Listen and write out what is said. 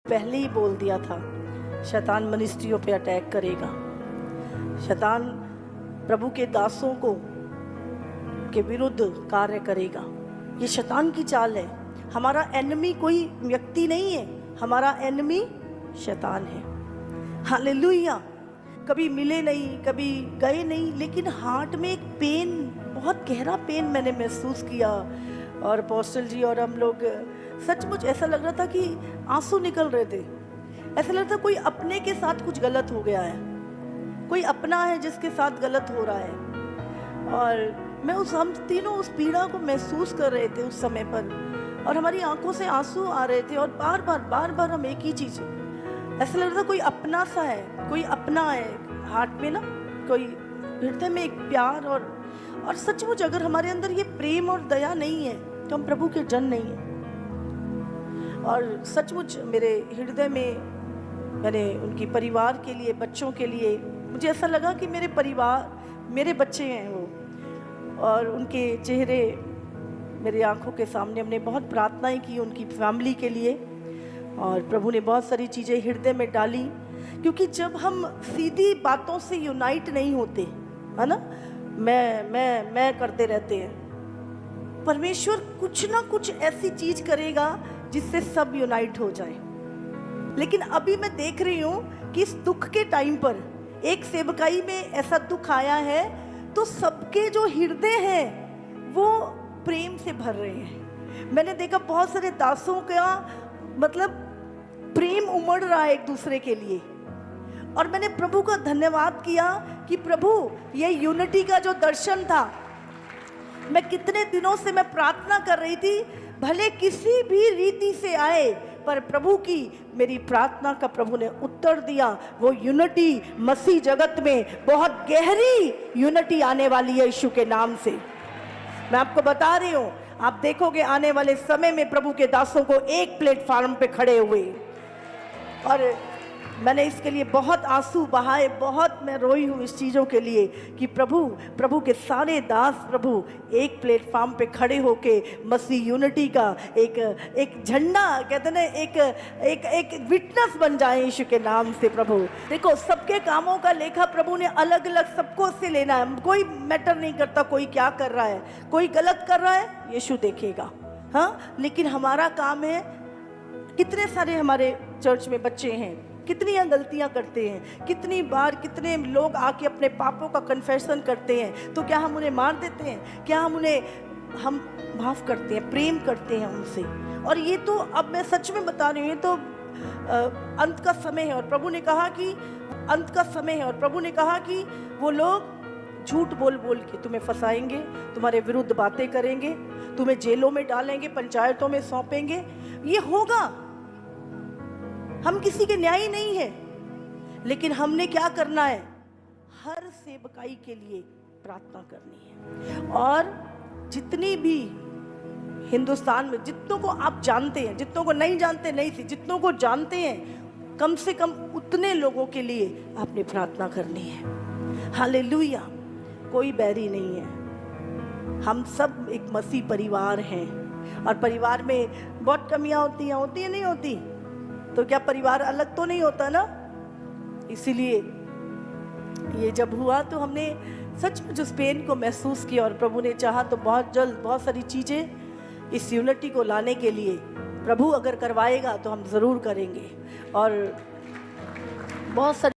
पहले ही बोल दिया था शैतान मिनिस्ट्रियों पे अटैक करेगा। शैतान प्रभु के दासों को के विरुद्ध कार्य करेगा। ये शैतान की चाल है। हमारा एनिमी कोई व्यक्ति नहीं है, हमारा एनिमी शैतान है। हालेलुया। कभी मिले नहीं, कभी गए नहीं, लेकिन हार्ट में एक पेन, बहुत गहरा पेन मैंने महसूस किया। और अपोस्टल जी और हम लोग सचमुच ऐसा लग रहा था कि आंसू निकल रहे थे। ऐसा लग रहा था कोई अपने के साथ कुछ गलत हो गया है, कोई अपना है जिसके साथ गलत हो रहा है। और हम तीनों उस पीड़ा को महसूस कर रहे थे उस समय पर, और हमारी आंखों से आंसू आ रहे थे। और बार बार हम एक ही चीज़, ऐसा लग रहा था कोई अपना सा है, कोई अपना है हार्ट में ना, कोई हृदय में एक प्यार। और सचमुच अगर हमारे अंदर ये प्रेम और दया नहीं है तो हम प्रभु के जन नहीं हैं। और सचमुच मेरे हृदय में मैंने उनकी परिवार के लिए, बच्चों के लिए, मुझे ऐसा लगा कि मेरे परिवार, मेरे बच्चे हैं वो, और उनके चेहरे मेरी आंखों के सामने। हमने बहुत प्रार्थनाएं की उनकी फैमिली के लिए, और प्रभु ने बहुत सारी चीज़ें हृदय में डाली। क्योंकि जब हम सीधी बातों से यूनाइट नहीं होते, है ना, मैं करते रहते हैं, परमेश्वर कुछ ना कुछ ऐसी चीज करेगा जिससे सब यूनाइट हो जाए। लेकिन अभी मैं देख रही हूं कि इस दुख के टाइम पर एक सेवकाई में ऐसा दुख आया है, तो सबके जो हृदय हैं वो प्रेम से भर रहे हैं। मैंने देखा बहुत सारे दासों का मतलब प्रेम उमड़ रहा है एक दूसरे के लिए। और मैंने प्रभु का धन्यवाद किया कि प्रभु, ये यूनिटी का जो दर्शन था, मैं कितने दिनों से मैं प्रार्थना कर रही थी, भले किसी भी रीति से आए, पर प्रभु की मेरी प्रार्थना का प्रभु ने उत्तर दिया। वो यूनिटी मसीह जगत में बहुत गहरी यूनिटी आने वाली है यीशु के नाम से। मैं आपको बता रही हूँ, आप देखोगे आने वाले समय में प्रभु के दासों को एक प्लेटफार्म पे खड़े हुए। और मैंने इसके लिए बहुत आंसू बहाए, बहुत मैं रोई हूँ इस चीज़ों के लिए कि प्रभु के सारे दास प्रभु एक प्लेटफार्म पे खड़े होके मसीह यूनिटी का एक झंडा, कहते ना, एक विटनेस बन जाए यीशु के नाम से। प्रभु देखो, सबके कामों का लेखा प्रभु ने अलग अलग सबको से लेना है। कोई मैटर नहीं करता कोई क्या कर रहा है, कोई गलत कर रहा है यीशु देखेगा, हाँ। लेकिन हमारा काम है, कितने सारे हमारे चर्च में बच्चे हैं, कितनी गलतियां करते हैं, कितनी बार कितने लोग आके अपने पापों का कन्फेशन करते हैं, तो क्या हम उन्हें मार देते हैं? क्या हम माफ करते हैं, प्रेम करते हैं उनसे? और ये तो अब मैं सच में बता रही हूँ, ये तो अंत का समय है। और प्रभु ने कहा कि अंत का समय है, और प्रभु ने कहा कि वो लोग झूठ बोल के तुम्हें फंसाएंगे, तुम्हारे विरुद्ध बातें करेंगे, तुम्हें जेलों में डालेंगे, पंचायतों में सौंपेंगे। ये होगा, हम किसी के न्यायी नहीं है, लेकिन हमने क्या करना है? हर सेवकाई के लिए प्रार्थना करनी है। और जितनी भी हिंदुस्तान में, जितनों को आप जानते हैं, जितनों को नहीं जानते नहीं थी, जितनों को जानते हैं, कम से कम उतने लोगों के लिए आपने प्रार्थना करनी है। हालेलुया। कोई बैरी नहीं है, हम सब एक मसीह परिवार हैं। और परिवार में बहुत कमियां होती हैं, नहीं होती? तो क्या परिवार अलग तो नहीं होता ना? इसीलिए ये जब हुआ तो हमने सचमुच उस पेन को महसूस किया। और प्रभु ने चाहा तो बहुत जल्द बहुत सारी चीज़ें इस यूनिटी को लाने के लिए प्रभु अगर करवाएगा तो हम ज़रूर करेंगे। और बहुत सारी